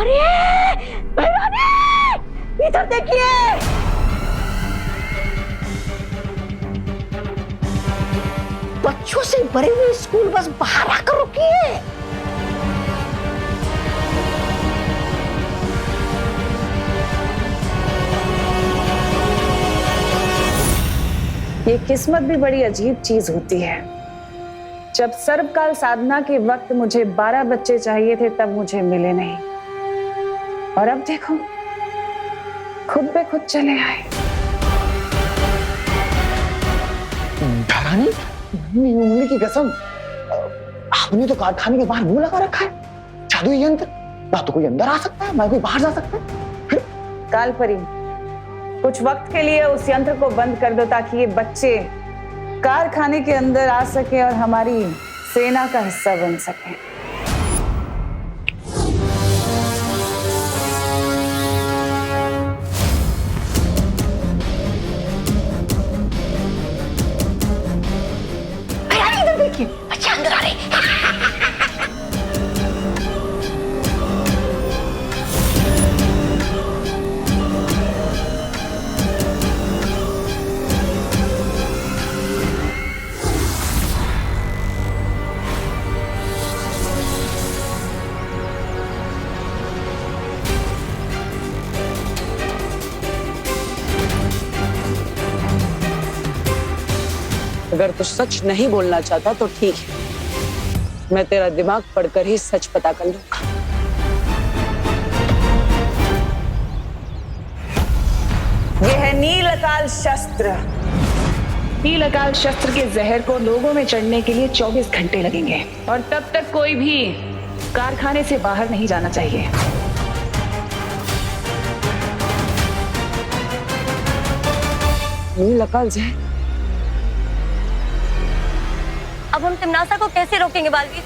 अरे भैया इधर देखिए। बच्चों से भरी हुई स्कूल बस बाहर आकर रुकी है। ये किस्मत भी बड़ी अजीब चीज होती है। जब सर्वकाल साधना के वक्त मुझे 12 बच्चे चाहिए थे तब मुझे मिले नहीं, और अब देखो खुद पे खुद चले आए। रानी, उंगली की कसम, आपने तो कारखाने के बाहर मुंह लगा रखा है। जादुई यंत्र, ना तो कोई अंदर आ सकता है ना कोई बाहर जा सकता है। कालपरी, कुछ वक्त के लिए उस यंत्र को बंद कर दो ताकि ये बच्चे कारखाने के अंदर आ सके और हमारी सेना का हिस्सा बन सके। इधर देखिए, बच्चे अंदर आ रहे हैं। अगर तू सच नहीं बोलना चाहता तो ठीक है, मैं तेरा दिमाग पढ़कर ही सच पता कर लूंगा। यह है नील अकाल शस्त्र। नील अकाल शस्त्र के जहर को लोगों में चढ़ने के लिए 24 घंटे लगेंगे, और तब तक कोई भी कारखाने से बाहर नहीं जाना चाहिए। नील अकाल जहर? अब हम तिमनासा को कैसे रोकेंगे बालवीर?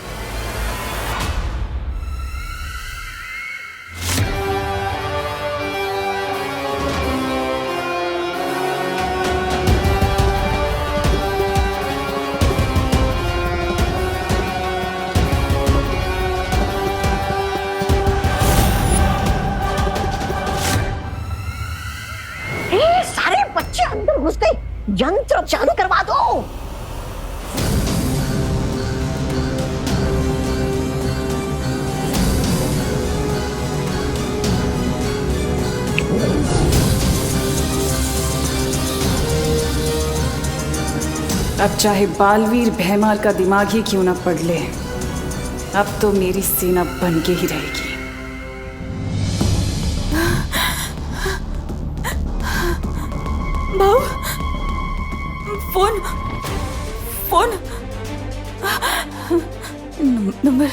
सारे बच्चे अंदर घुस गए, यंत्र चालू करवा दो। अब चाहे बालवीर भैमार का दिमाग ही क्यों ना पड़ ले, अब तो मेरी सेना बन के ही रहेगी। भाऊ, फोन फोन नंबर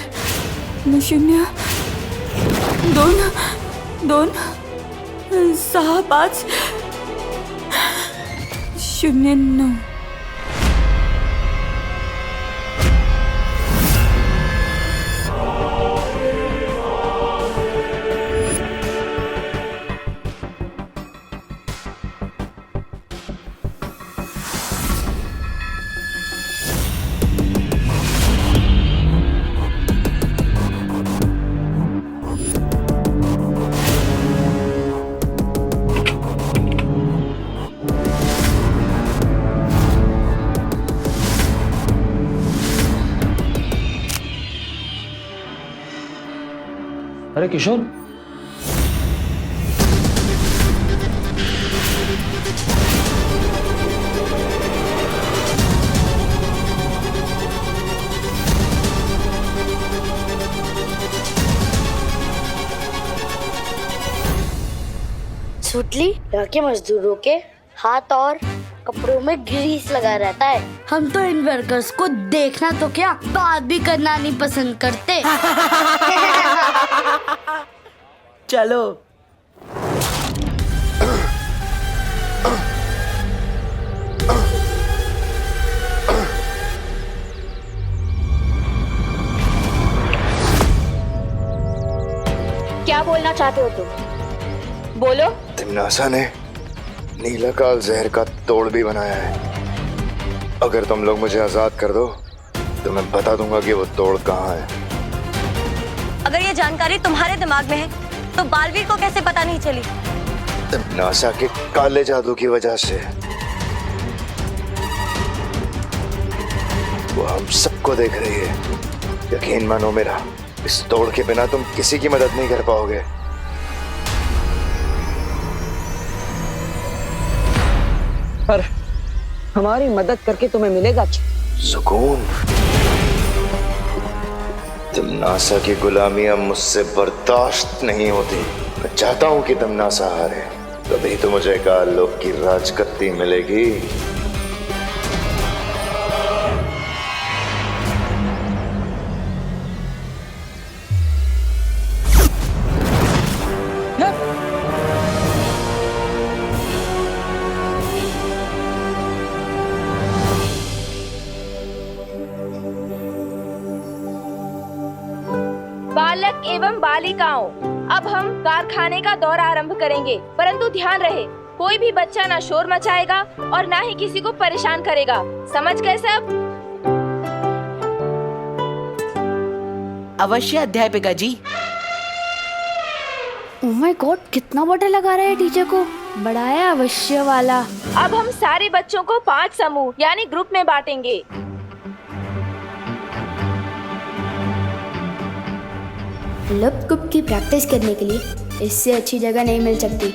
0-2-2-6-5-09। अरे किशोर, सुटली, यहाँ के मजदूरों के हाथ और कपड़ों में ग्रीस लगा रहता है। हम तो इन वर्कर्स को देखना तो क्या, बात भी करना नहीं पसंद करते। चलो। क्या बोलना चाहते हो तुम? बोलो। तिमनासा ने नीलाकाल जहर का तोड़ भी बनाया है। अगर तुम लोग मुझे आजाद कर दो तो मैं बता दूंगा कि वो तोड़ कहाँ है। अगर ये जानकारी तुम्हारे दिमाग में है तो बालवीर को कैसे पता नहीं चली? नासा के काले जादू की वजह से। वो हम सबको देख रही है। यकीन मानो मेरा, इस तोड़ के बिना तुम किसी की मदद नहीं कर पाओगे। पर हमारी मदद करके तुम्हें मिलेगा सुकून। तुम नासा की गुलामी अब मुझसे बर्दाश्त नहीं होती। मैं चाहता हूं कि तुम नासा हारे, तभी तो मुझे काल लोक की राजगद्दी मिलेगी। बालक एवं बालिकाओं, अब हम कारखाने का दौरा आरंभ करेंगे, परंतु ध्यान रहे कोई भी बच्चा ना शोर मचाएगा और ना ही किसी को परेशान करेगा। समझ गए सब? अवश्य अध्यापिका जी। ओह माय गॉड, कितना बड़ा लगा रहा है टीचर को। बड़ा है अवश्य वाला। अब हम सारे बच्चों को 5 समूह यानी ग्रुप में बांटेंगे। लप कुप की प्रैक्टिस करने के लिए इससे अच्छी जगह नहीं मिल सकती।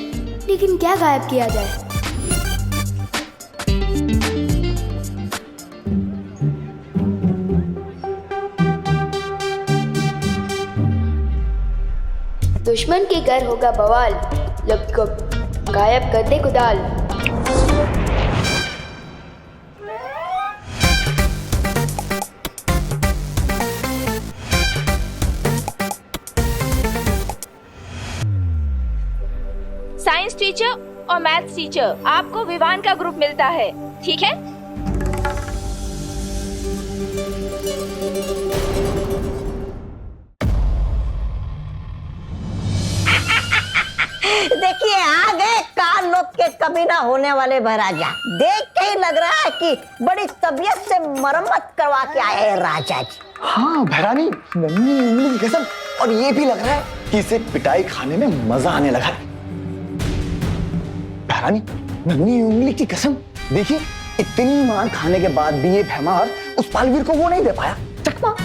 लेकिन क्या गायब किया जाए? दुश्मन के घर होगा बवाल, लप कुप गायब कर दे कुदाल। साइंस टीचर और मैथ्स टीचर, आपको विवान का ग्रुप मिलता है, ठीक है? देखिए आ गए काल लोक के कभी ना होने वाले महाराजा। देख के ही लग रहा है कि बड़ी तबीयत से मरम्मत करवा के आए हैं राजा जी। हाँ भैरानी, नन्ही उंगली की कसम। और ये भी लग रहा है कि इसे पिटाई खाने में मजा आने लगा है। भैरानी, नन्ही उंगली की कसम, देखिए इतनी मार खाने के बाद भी ये भैमार उस बालवीर को वो नहीं दे पाया चकमा।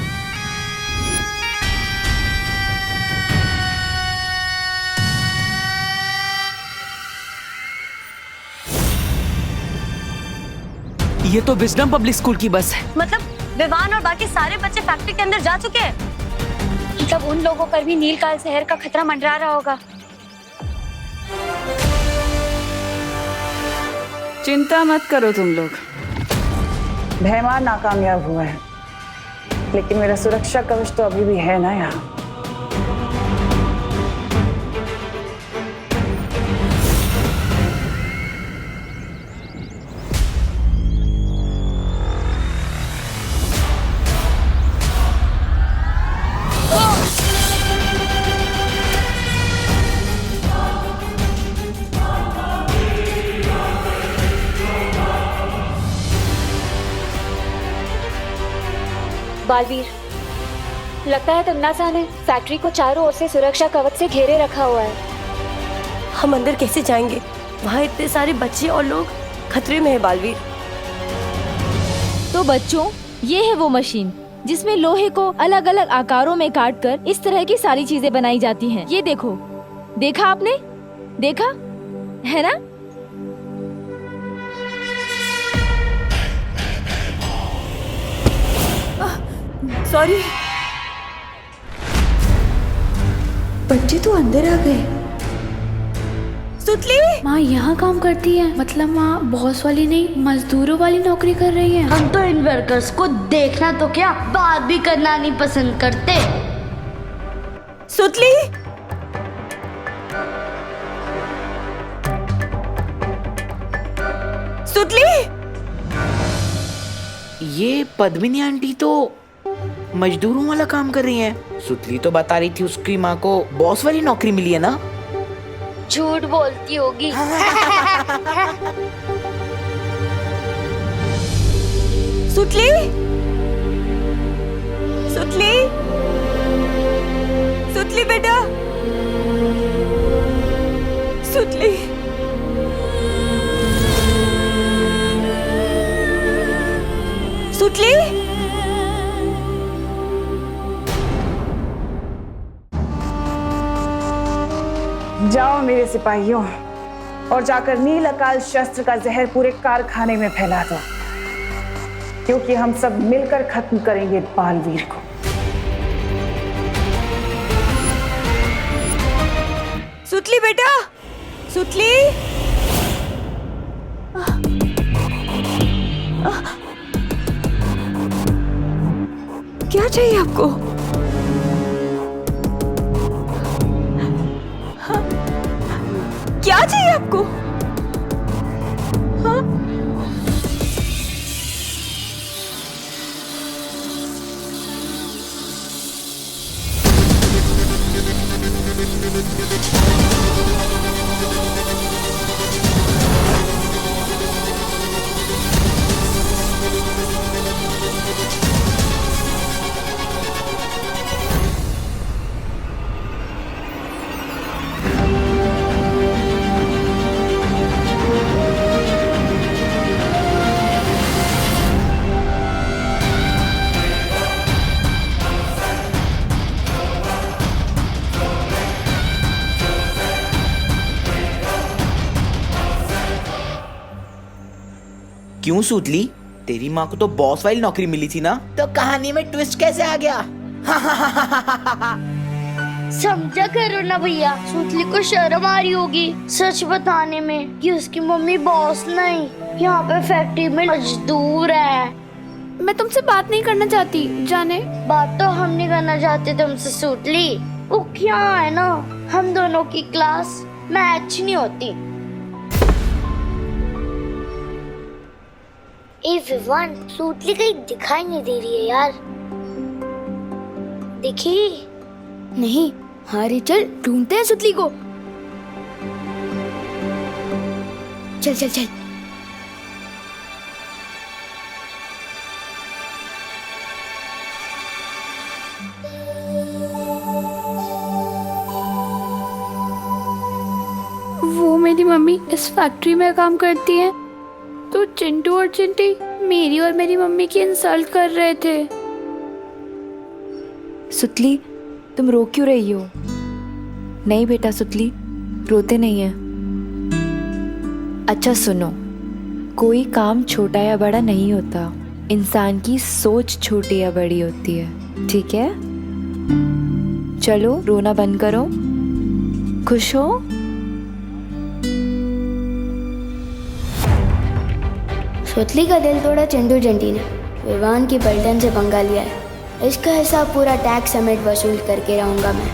ये तो विजडम पब्लिक स्कूल की बस है। मतलब विवान और बाकी सारे बच्चे फैक्ट्री के अंदर जा चुके हैं। मतलब उन लोगों पर भी नीलकाल जहर का खतरा मंडरा रहा होगा। चिंता मत करो तुम लोग, भैमार नाकामयाब हुआ है, लेकिन मेरा सुरक्षा कवच तो अभी भी है ना यहाँ। बालवीर, लगता है तमन्ना ने फैक्ट्री को चारों ओर से सुरक्षा कवच से घेरे रखा हुआ है। हम अंदर कैसे जाएंगे? वहाँ इतने सारे बच्चे और लोग खतरे में है बालवीर। तो बच्चों, ये है वो मशीन जिसमें लोहे को अलग अलग आकारों में काटकर इस तरह की सारी चीजें बनाई जाती हैं। ये देखो, देखा आपने? देखा है ना? सॉरी। बच्चे तो अंदर आ गए। सुतली माँ यहाँ काम करती है, मतलब माँ बॉस वाली नहीं मजदूरों वाली नौकरी कर रही है। हम तो इन वर्कर्स को देखना तो क्या, बात भी करना नहीं पसंद करते। सुतली, सुतली। ये पद्मिनी आंटी तो मजदूरों वाला काम कर रही हैं। सुतली तो बता रही थी उसकी माँ को बॉस वाली नौकरी मिली है ना। झूठ बोलती होगी। सुतली, सुतली, सुतली बेटा। जाओ मेरे सिपाहियों और जाकर नील अकाल शस्त्र का जहर पूरे कारखाने में फैला दो, क्योंकि हम सब मिलकर खत्म करेंगे बालवीर को। सुतली बेटा, सुतली। क्या चाहिए आपको? क्या चाहिए आपको? हाँ? क्यों सुतली? तेरी माँ को तो बॉस वाली नौकरी मिली थी ना, तो कहानी में ट्विस्ट कैसे आ गया? समझा करो ना भैया, सुतली को शर्म आ रही होगी सच बताने में कि उसकी मम्मी बॉस नहीं, यहाँ पे फैक्ट्री में मजदूर है। मैं तुमसे बात नहीं करना चाहती, जाने। बात तो हम नहीं करना चाहते तुमसे सुतली, वो क्या है ना, हम दोनों की क्लास मैच नहीं होती। ए विवान, सुतली कहीं दिखाई नहीं दे रही है यार। देखी नहीं। हाँ रे, चल ढूंढते हैं सुतली को। चल चल चल। वो मेरी मम्मी इस फैक्ट्री में काम करती है, तो चिंटू और चिंटी मेरी और मेरी मम्मी की इंसल्ट कर रहे थे। सुतली, तुम रो क्यों रही हो? नहीं बेटा सुतली, रोते नहीं है। अच्छा सुनो, कोई काम छोटा या बड़ा नहीं होता, इंसान की सोच छोटी या बड़ी होती है, ठीक है? चलो रोना बंद करो, खुश हो? सुतली का दिल तोड़ा चिंटू चिंटी ने, विवान की पलटन से पंगा लिया है। इसका हिसाब पूरा टैक्स समेत वसूल करके रहूंगा मैं।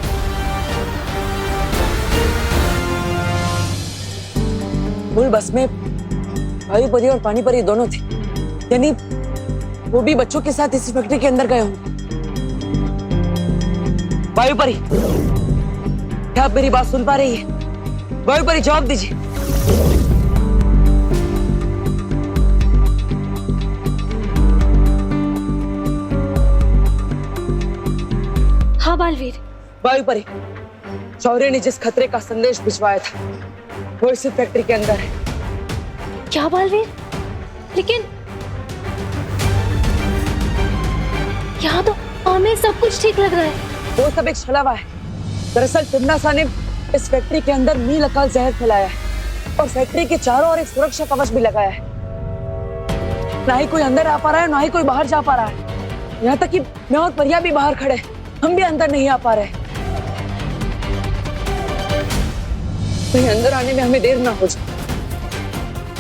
मूल बस में भाई परी और पानी परी दोनों थे, यानी वो भी बच्चों के साथ इसी फैक्ट्री के अंदर गए होंगे। वायु परी, क्या आप मेरी बात सुन पा रही है? वायु परी जवाब दीजिए। हाँ बालवीर। वायु परी, शौर्य ने जिस खतरे का संदेश भिजवाया था वो इसी फैक्ट्री के अंदर है। क्या बालवीर? लेकिन यहाँ तो हमें सब कुछ ठीक लग रहा है। वो सब एक छलावा है। दरअसल टिमनासा ने इस फैक्ट्री के अंदर नील अकाल जहर फैलाया है और फैक्ट्री के चारों ओर एक सुरक्षा कवच भी लगाया है। ना ही कोई अंदर आ पा रहा है, ना ही कोई बाहर जा पा रहा है। यहाँ तक कि मैं और परिया भी बाहर खड़े, हम भी अंदर नहीं आ पा रहे। कहीं अंदर आने में हमें देर ना हो जाए।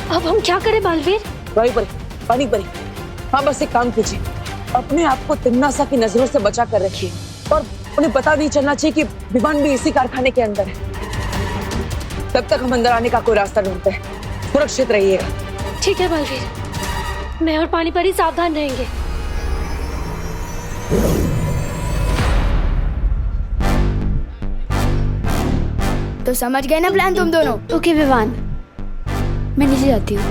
अब हम क्या करें बालवीर? वायु परी, पानी परी, हाँ बस एक काम कीजिए, अपने आप को तिम्नासा की नजरों से बचा कर रखिए और उन्हें पता नहीं चलना चाहिए कि विमान भी इसी कारखाने के अंदर है। तब तक हम अंदर आने का कोई रास्ता ढूंढते हैं। सुरक्षित रहिएगा। ठीक है बालवीर, मैं और पानी परी सावधान रहेंगे। तो समझ गए ना प्लान तुम दोनों? ओके विवान, मैं नीचे जाती हूँ।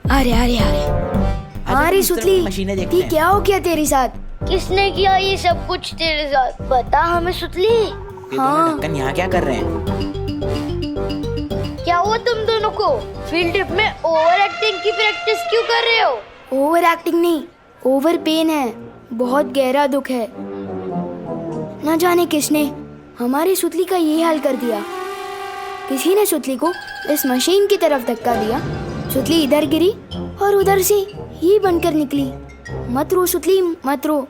अरे अरे अरे, अरे सुतली, मशीनें देखते ये हैं। क्या हो गया तेरे साथ? किसने किया ये सब कुछ तेरे साथ? बता हमें सुतली। हाँ, ढक्कन यहाँ क्या कर रहे हैं? क्या हुआ तुम दोनों को? फील्ड ट्रिप में ओवर एक्टिंग की प्रैक्टिस क्यों कर रहे हो? ओवर एक्टिंग नहीं, ओवर पेन है। बहुत गहरा दुख है। न जाने किसने हमारी सुतली का ये हाल कर दिया। किसी ने सुतली को इस मशीन की तरफ धक्का दिया, सुतली इधर गिरी और उधर से ही बनकर निकली। मत रो सुतली, मत रो,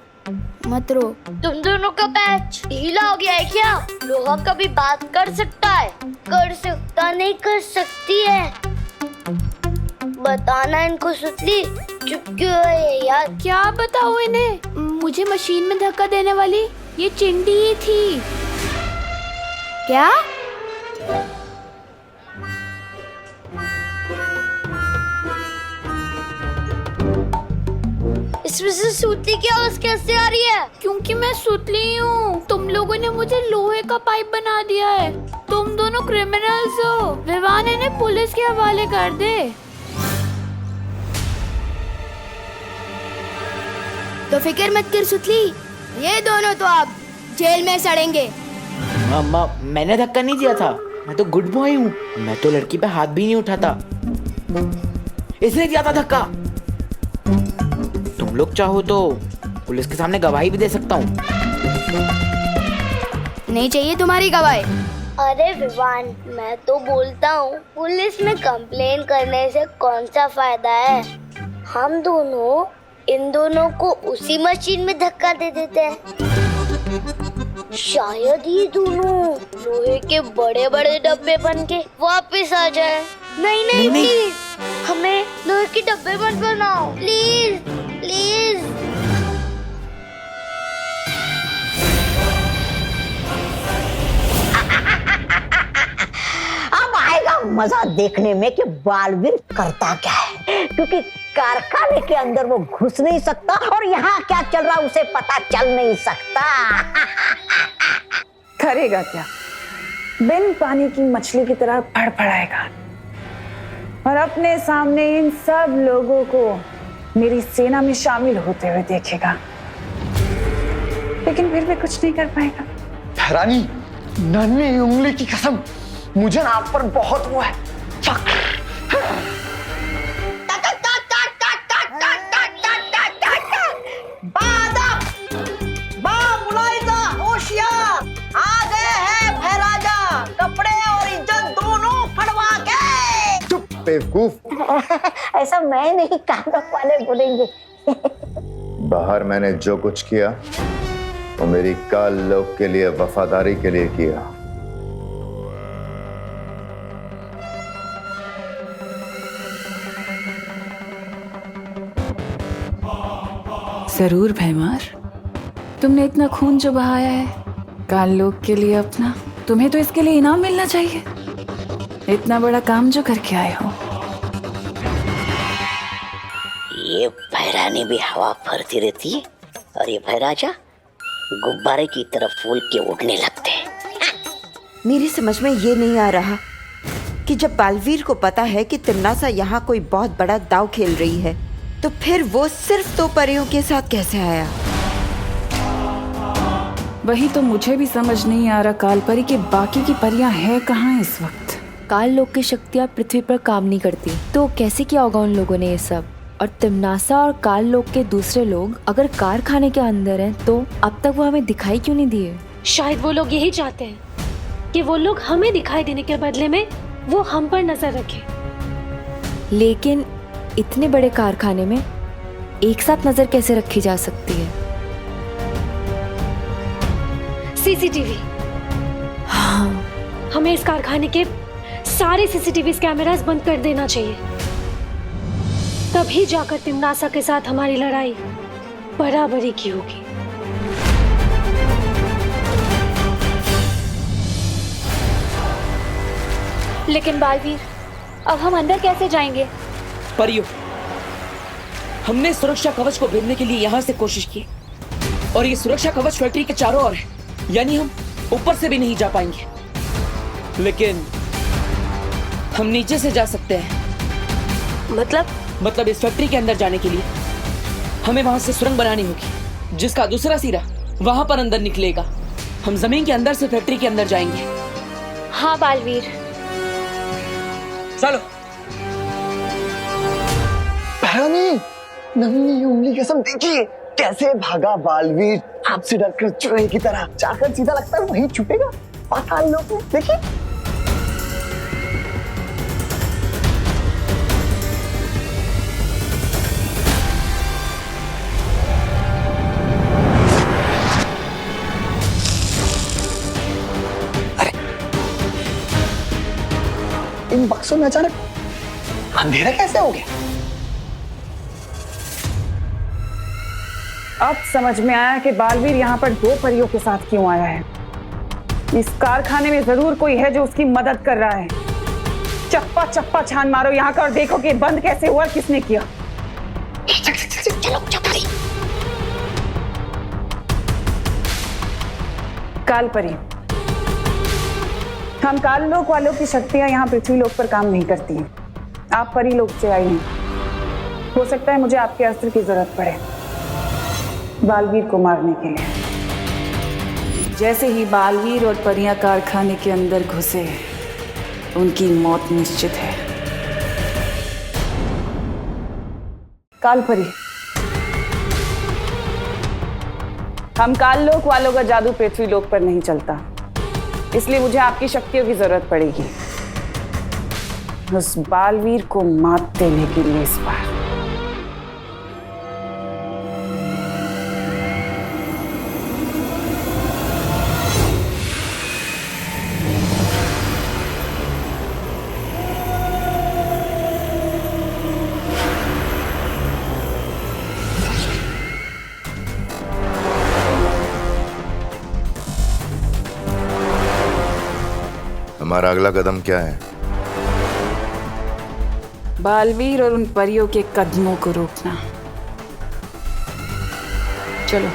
मत रो। तुम दोनों का पैच ढीला हो गया है क्या? लोहा कभी बात कर सकता है? कर सकता नहीं, कर सकती है। बताना इनको सुतली, चुप क्यों है यार? क्या बताओ इन्हें? मुझे मशीन में धक्का देने वाली ये चिंटी ही थी। क्या? इसमें से सुतली की आवाज कैसे आ रही है? क्योंकि मैं सुतली हूँ। तुम लोगों ने मुझे लोहे का पाइप बना दिया है। तुम दोनों क्रिमिनल्स हो। विवान इन्हें पुलिस के हवाले कर दे। तो फिक्र मत कर सुतली, ये दोनों तो आप जेल में सड़ेंगे। मामा, मैंने धक्का नहीं दिया था। मैं तो गुड बॉय हूँ। मैं तो लड़की पे हाथ भी नहीं उठाता। इसने दिया था धक्का। तुम लोग चाहो तो पुलिस के सामने गवाही भी दे सकता हूँ। नहीं चाहिए तुम्हारी गवाही। अरे विवान, मैं तो बोलता हूँ पुलिस में कंप्लेन करने से कौन सा फायदा है? हम दोनों इन दोनों को उसी मशीन में धक्का दे देते हैं। शायद ये दोनों लोहे के बड़े बड़े डब्बे बन के वापस आ जाए। नहीं नहीं, प्लीज हमें लोहे के डब्बे मत बनाओ, प्लीज प्लीज। अब आएगा मजा देखने में कि बालवीर करता क्या है, क्योंकि कारखाने के अंदर वो घुस नहीं सकता और यहाँ क्या चल रहा उसे पता चल नहीं सकता। करेगा क्या? बिन पानी की मछली की तरह फड़फड़ाएगा और अपने सामने इन सब लोगों को मेरी सेना में शामिल होते हुए देखेगा, लेकिन फिर भी कुछ नहीं कर पाएगा। भैरानी, नन्ही उंगली की कसम, मुझे ना आप पर बहुत वो है फक्र। बेवकूफ। ऐसा मैं नहीं, कानून वाले बोलेंगे। बाहर मैंने जो कुछ किया वो मेरी काल लोक के लिए, वफादारी के लिए किया। जरूर भैमार, तुमने इतना खून जो बहाया है काल लोक के लिए अपना, तुम्हें तो इसके लिए इनाम मिलना चाहिए। इतना बड़ा काम जो करके आए हो। ये भैरानी भी हवा भरती रहती है और ये भैराजा गुब्बारे की तरफ फूल के उड़ने लगते हैं। मेरी समझ में ये नहीं आ रहा कि जब बालवीर को पता है कि तिम्नासा यहाँ कोई बहुत बड़ा दांव खेल रही है, तो फिर वो सिर्फ 2 परियों के साथ कैसे आया? वही तो मुझे भी समझ नहीं आ रहा कालपरी के बाकी की परियां हैं कहाँ इस वक्त। काल लोक की शक्तियाँ पृथ्वी पर काम नहीं करती, तो कैसे किया होगा उन लोगों ने ये सब? और तिम्नासा और काल लोक के दूसरे लोग अगर कारखाने के अंदर हैं, तो अब तक वो हमें दिखाई क्यों नहीं दिए? शायद वो लोग यही चाहते हैं कि वो लोग हमें दिखाई देने के बदले में वो हम पर नजर रखें। लेकिन इतने बड़े कारखाने में एक साथ नजर कैसे रखी जा सकती है? सीसीटीवी। हाँ, हमें इस कारखाने के सारे सीसीटीवी कैमरास बंद कर देना चाहिए। तभी जाकर तिम्नासा के साथ हमारी लड़ाई बराबरी की होगी। लेकिन बालवीर, अब हम अंदर कैसे जाएंगे? परियो, हमने सुरक्षा कवच को भेदने के लिए यहाँ से कोशिश की और ये सुरक्षा कवच फैक्ट्री के चारों ओर है, यानी हम ऊपर से भी नहीं जा पाएंगे। लेकिन हम नीचे से जा सकते हैं। मतलब इस फैक्ट्री के अंदर जाने के लिए हमें वहां से सुरंग बनानी होगी, जिसका दूसरा सिरा वहां पर अंदर निकलेगा। हम जमीन के अंदर से फैक्ट्री के अंदर जाएंगे। हाँ बालवीर, चलो। भैरानी, नन्ही उंगली कसम, देखिए कैसे भागा बालवीर आपसे डरकर चूहे की तरह, जाकर सीधा लगता है वहीं छुपेगा पाताल लोक में। देखिए इन बक्सों में अचानक अंधेरा कैसे हो गया? अब समझ में आया कि बालवीर यहाँ पर 2 परियों के साथ क्यों आया है। इस कारखाने में जरूर कोई है जो उसकी मदद कर रहा है। चप्पा चप्पा छान मारो यहाँ का और देखो कि बंद कैसे हुआ, किसने किया। चलो चपारी। काल परी, हम काल लोक वालों की शक्तियां यहाँ पृथ्वी लोक पर काम नहीं करती हैं। आप परी लोक से आई हैं। हो सकता है मुझे आपके अस्त्र की जरूरत पड़े बालवीर को मारने के लिए। जैसे ही बालवीर और परियां कारखाने के अंदर घुसे, उनकी मौत निश्चित है। काल परी, हम काल लोक वालों का जादू पृथ्वी लोक पर नहीं चलता, इसलिए मुझे आपकी शक्तियों की जरूरत पड़ेगी उस बालवीर को मात देने के लिए इस बार। हमारा अगला कदम क्या है? बालवीर और उन परियों के कदमों को रोकना। चलो।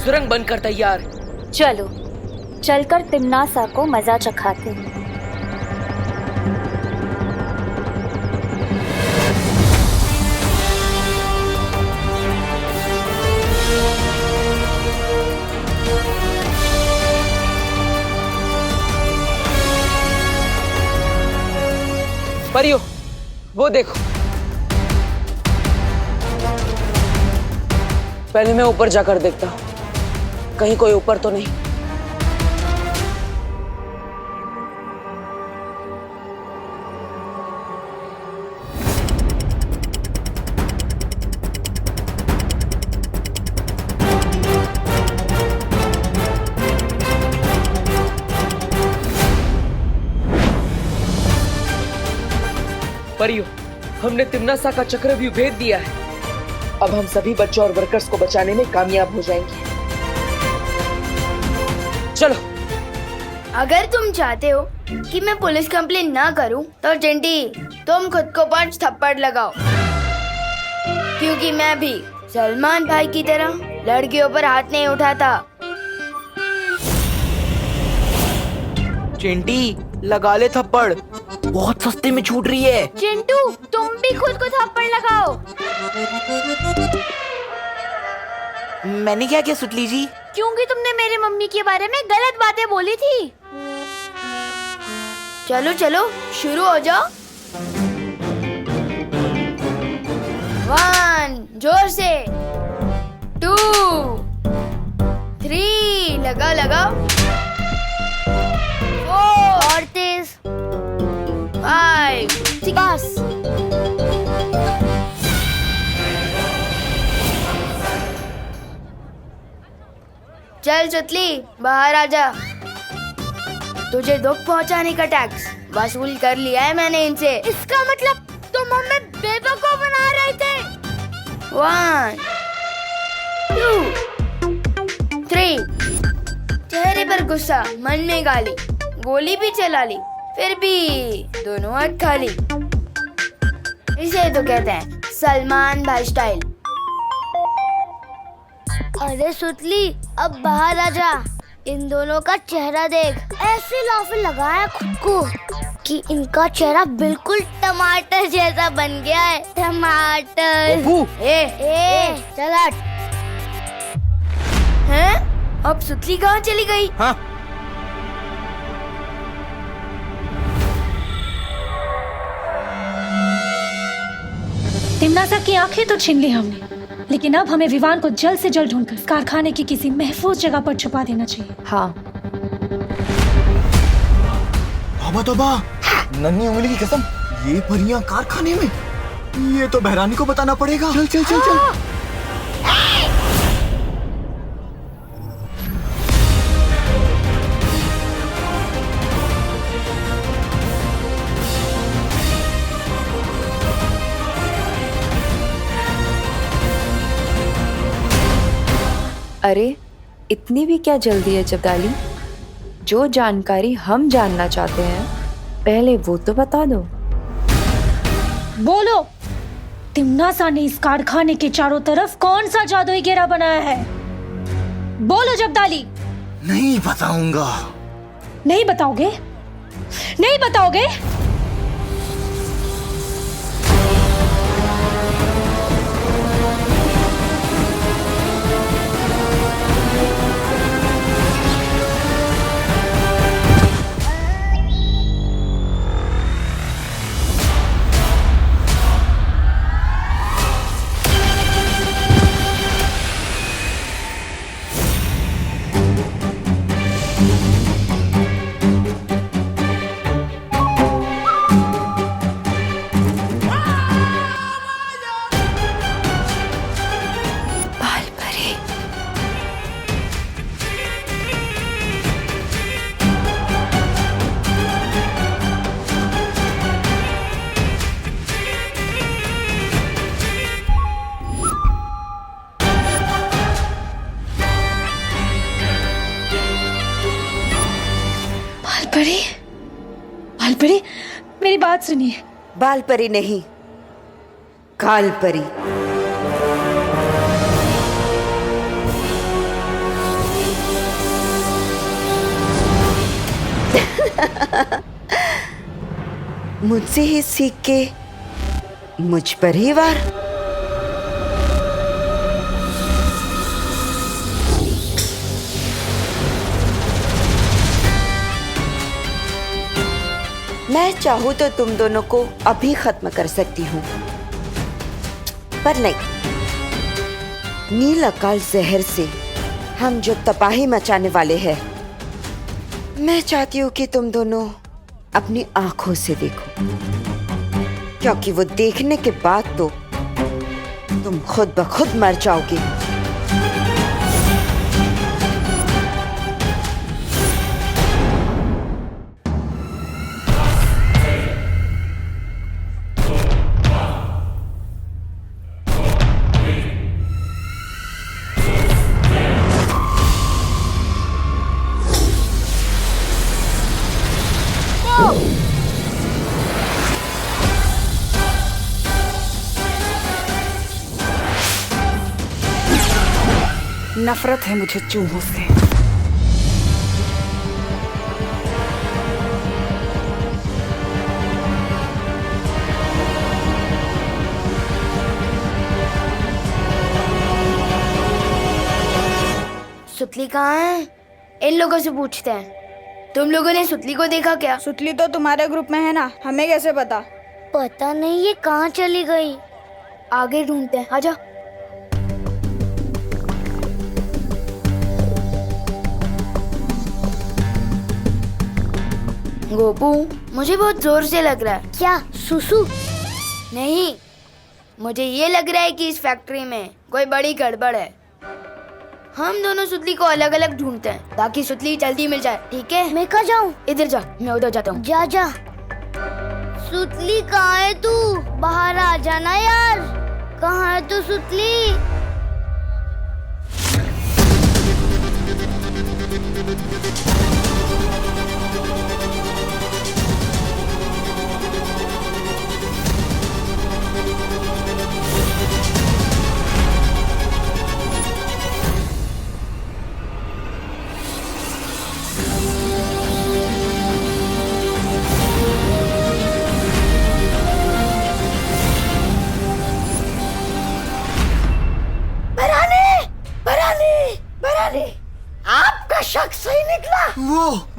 सुरंग बनकर तैयार। चलो चलकर तिम्नासा को मजा चखाते हैं। परियो, वो देखो। पहले मैं ऊपर जाकर देखता हूँ, कहीं कोई ऊपर तो नहीं। परियो, हमने तिम्नासा का चक्रव्यूह भेद दिया है। अब हम सभी बच्चों और वर्कर्स को बचाने में कामयाब हो जाएंगे। चलो। अगर तुम चाहते हो कि मैं पुलिस कंप्लेन ना करूं, तो चिंटी तुम खुद को 5 थप्पड़ लगाओ, क्योंकि मैं भी सलमान भाई की तरह लड़कियों पर हाथ नहीं उठाता। चिंटी लगा ले थप्पड़, बहुत सस्ते में छूट रही है। चिंटू तुम भी खुद को थप्पड़ लगाओ। मैंने क्या किया सुतली जी? क्योंकि तुमने मेरी मम्मी के बारे में गलत बातें बोली थी। चलो चलो शुरू हो जाओ। 1 जोर से, 2 3 लगाओ लगाओ, 4 और तेज, 5 बस। चल सुतली बाहर आ जा। तुझे दुख पहुंचाने का टैक्स वसूल कर लिया है मैंने इनसे। इसका मतलब तुम हमें बेवकूफ बना रहे थे। 1 2 3। चेहरे पर गुस्सा, मन में गाली, गोली भी चला ली, फिर भी दोनों हाथ खाली। इसे तो कहते हैं सलमान भाई स्टाइल। अरे सुतली अब बाहर आ जा, इन दोनों का चेहरा देख। ऐसे लाफे लगाया खुद को कि इनका चेहरा बिल्कुल टमाटर जैसा बन गया है। टमाटर। चल हट। हैं? अब सुतली कहाँ चली गई? हाँ। तिमनासा की आंखें तो छीन ली हमने, लेकिन अब हमें विवान को जल्द से जल्द ढूंढकर कारखाने की किसी महफूज जगह पर छुपा देना चाहिए। हाँ। तौबा, नन्ही उंगली की कसम, ये परियां कारखाने में? ये तो बहरानी को बताना पड़ेगा। चल चल चल चल। अरे इतनी भी क्या जल्दी है जब्दाली? जो जानकारी हम जानना चाहते हैं पहले वो तो बता दो। बोलो, तिमनासा ने इस कारखाने के चारों तरफ कौन सा जादुई घेरा बनाया है? बोलो जब्दाली। नहीं बताऊंगा। नहीं बताओगे? नहीं बताओगे? बालपरी, मेरी बात सुनिए। बालपरी नहीं, कालपरी। मुझसे ही सीख के मुझ पर ही वार। मैं चाहूं तो तुम दोनों को अभी खत्म कर सकती हूँ, पर नहीं। नील अकाल जहर से हम जो तबाही मचाने वाले हैं, मैं चाहती हूँ कि तुम दोनों अपनी आंखों से देखो, क्योंकि वो देखने के बाद तो तुम खुद ब खुद मर जाओगे। नफरत है मुझे चूहों से। सुतली कहाँ है? इन लोगों से पूछते हैं। तुम लोगों ने सुतली को देखा क्या? सुतली तो तुम्हारे ग्रुप में है ना, हमें कैसे पता? पता नहीं ये कहाँ चली गई। आगे ढूंढते हैं, आजा। गोपू, मुझे बहुत जोर से लग रहा है। क्या सुसु? नहीं, मुझे ये लग रहा है कि इस फैक्ट्री में कोई बड़ी गड़बड़ है। हम दोनों सुतली को अलग अलग ढूंढते हैं ताकि सुतली जल्दी मिल जाए, ठीक है? मैं कहाँ जाऊँ? इधर जा, मैं उधर जाता हूँ। जा जा। सुतली कहाँ है तू? बाहर आ जाना यार। कहाँ है तू सुतली?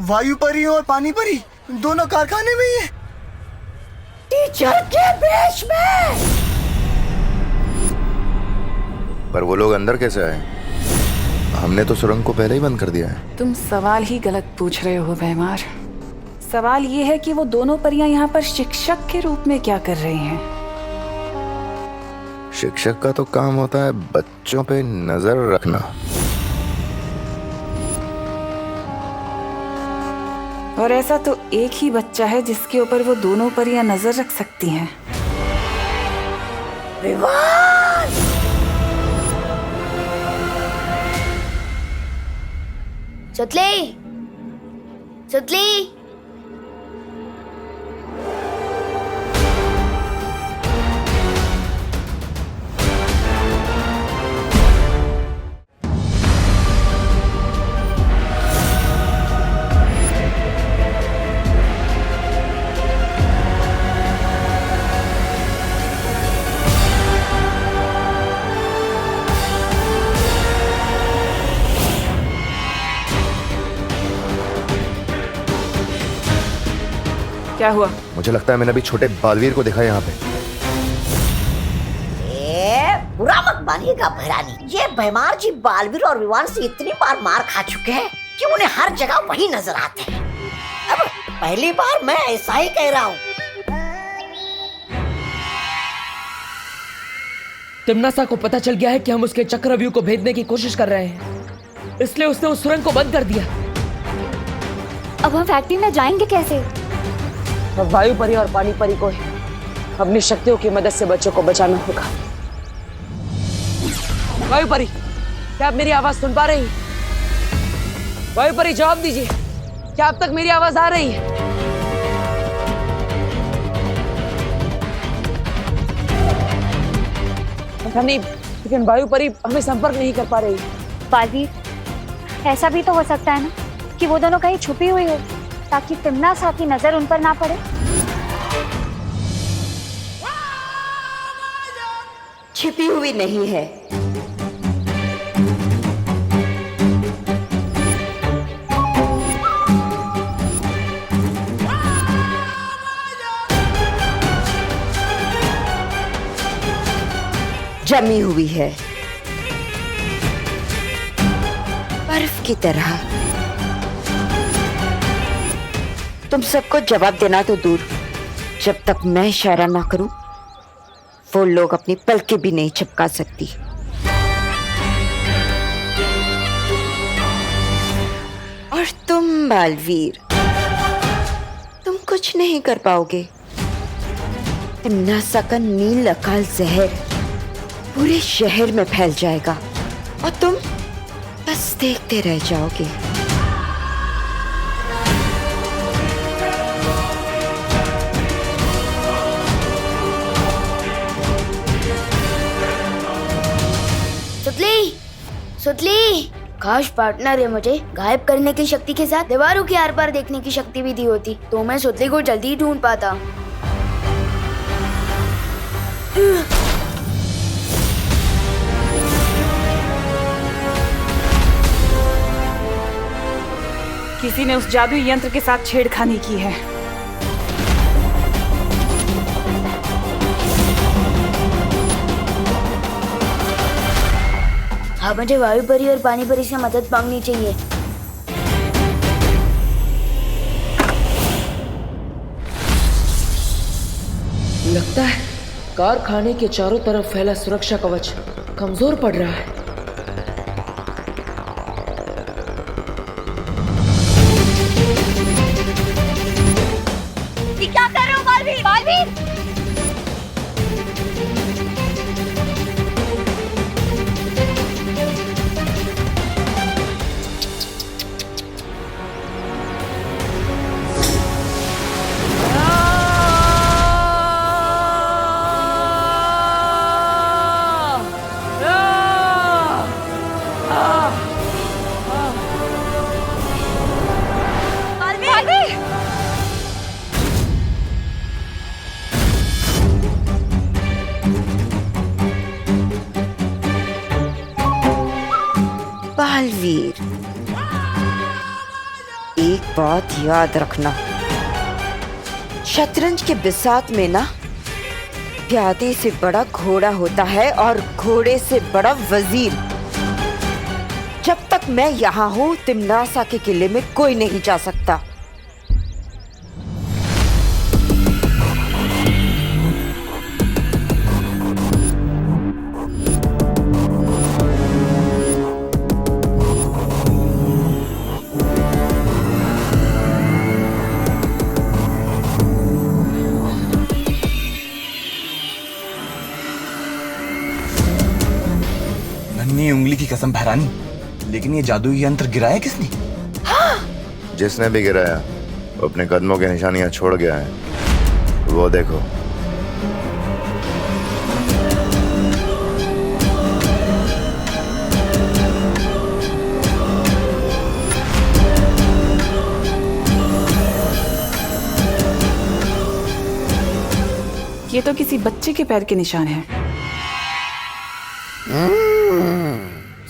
वायु परी और पानी परी दोनों कारखाने में ही है। टीचर के बेश में। पर वो लोग अंदर कैसे आए? हमने तो सुरंग को पहले ही बंद कर दिया है। तुम सवाल ही गलत पूछ रहे हो भैमार। सवाल ये है कि वो दोनों परियां यहाँ पर शिक्षक के रूप में क्या कर रही हैं? शिक्षक का तो काम होता है बच्चों पे नजर रखना। और ऐसा तो एक ही बच्चा है जिसके ऊपर वो दोनों परियां नजर रख सकती हैं। विवान! सुतली, सुतली, क्या हुआ? मुझे लगता है मैंने अभी छोटे बालवीर को देखा यहाँ पे। बुरा मत मानिएगा भैरानी, ये भैमार जी बालवीर और विवान से इतनी बार मार खा चुके हैं कि उन्हें हर जगह वही नजर आते हैं। अब पहली बार मैं ऐसा ही कह रहा हूँ। तिम्नासा को पता चल गया है कि हम उसके चक्रव्यूह को भेदने की कोशिश कर रहे हैं, इसलिए उसने उस सुरंग को बंद कर दिया। अब हम फैक्ट्री में जाएंगे कैसे? अब वायु परी और पानी परी को अपनी शक्तियों की मदद से बच्चों को बचाना होगा। वायु परी, क्या आप मेरी आवाज सुन पा रही हैं? वायु परी जवाब दीजिए, क्या अब तक मेरी आवाज आ रही है? पता नहीं, लेकिन वायु परी हमें संपर्क नहीं कर पा रही। बालवीर, ऐसा भी तो हो सकता है ना कि वो दोनों कहीं छुपी हुई हो ताकि तिम्नासा की नजर उन पर ना पड़े। छिपी हुई नहीं है, जमी हुई है, बर्फ की तरह। तुम सबको जवाब देना तो दूर, जब तक मैं इशारा ना करूं वो लोग अपनी पलकें भी नहीं झपका सकती। और तुम बालवीर, तुम कुछ नहीं कर पाओगे। तिम्नासा का नील अकाल जहर पूरे शहर में फैल जाएगा और तुम बस देखते रह जाओगे। सुतली, सुतली, काश पार्टनर है मुझे गायब करने की शक्ति के साथ दीवारों के आर पार देखने की शक्ति भी दी होती तो मैं सुतली को जल्दी ही ढूंढ पाता। किसी ने उस जादुई यंत्र के साथ छेड़खानी की है। हाँ, मुझे वायु परी और पानी परी से मदद मांगनी चाहिए। लगता है कारखाने के चारों तरफ फैला सुरक्षा कवच कमजोर पड़ रहा है। क्या कर रहे हो बालवीर? बालवीर! बालवीर, एक बात याद रखना, शतरंज के बिसात में ना प्यादे से बड़ा घोड़ा होता है और घोड़े से बड़ा वजीर। जब तक मैं यहाँ हूँ तिम्नासा के किले में कोई नहीं जा सकता। नन्ही उंगली की कसम भैरानी, लेकिन ये जादुई यंत्र गिराया किसने? जिसने भी गिराया वो अपने कदमों की निशानियां छोड़ गया है। वो देखो। ये तो किसी बच्चे के पैर के निशान हैं।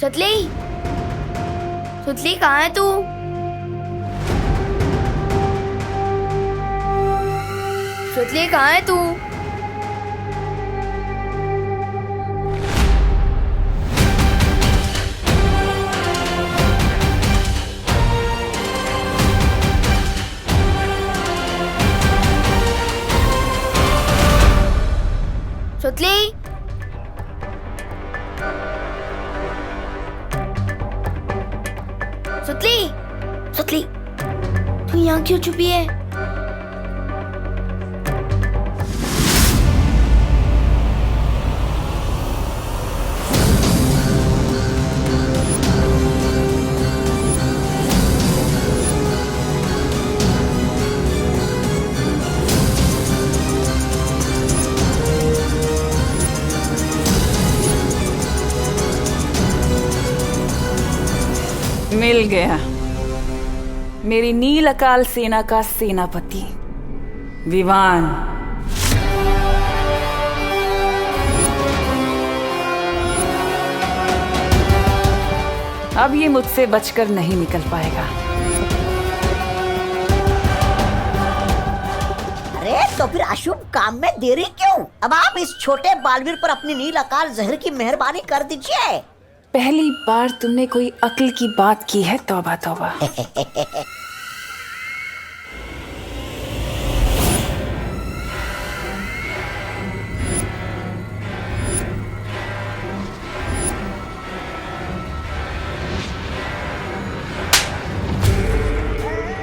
सुतली, सुतली कहाँ है तू? सुतली कहाँ है तू? सुतली, सुतली, सुतली, तू यहाँ क्यों छुपी है? मिल गया मेरी नील अकाल सेना का सेनापति विवान। अब ये मुझसे बचकर नहीं निकल पाएगा। अरे तो फिर अशुभ काम में देरी क्यों? अब आप इस छोटे बालवीर पर अपनी नील अकाल जहर की मेहरबानी कर दीजिए। पहली बार तुमने कोई अक्ल की बात की है, तौबा तौबा।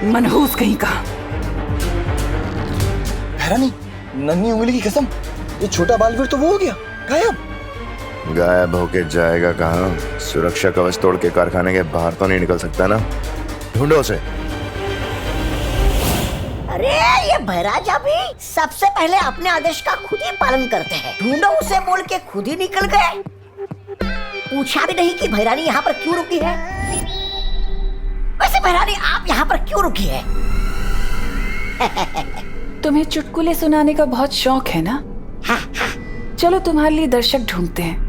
मनहूस कहीं का। भैरानी, नन्ही उंगली की कसम, ये छोटा बालवीर तो वो हो गया गायब। गायब होके जाएगा कहाँ? सुरक्षा कवच तोड़ के कारखाने के बाहर तो नहीं निकल सकता ना। ढूंढो उसे। अरे ये भैराजा भी सबसे पहले अपने आदेश का खुद ही पालन करते हैं। ढूंढो उसे बोल के खुद ही निकल गए। पूछा भी नहीं कि भैरानी यहाँ पर क्यों रुकी है। वैसे भैरानी आप यहाँ पर क्यों रुकी है? तुम्हें चुटकुले सुनाने का बहुत शौक है ना? चलो तुम्हारे लिए दर्शक ढूंढते हैं।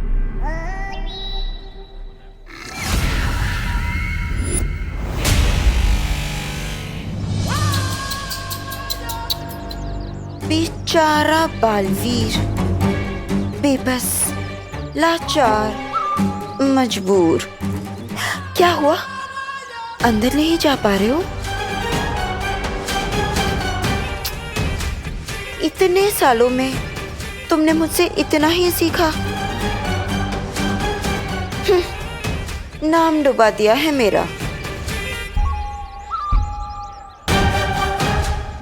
बेचारा बालवीर, बेबस, लाचार, मजबूर। क्या हुआ? अंदर नहीं जा पा रहे हो? इतने सालों में तुमने मुझसे इतना ही सीखा। नाम डुबा दिया है मेरा।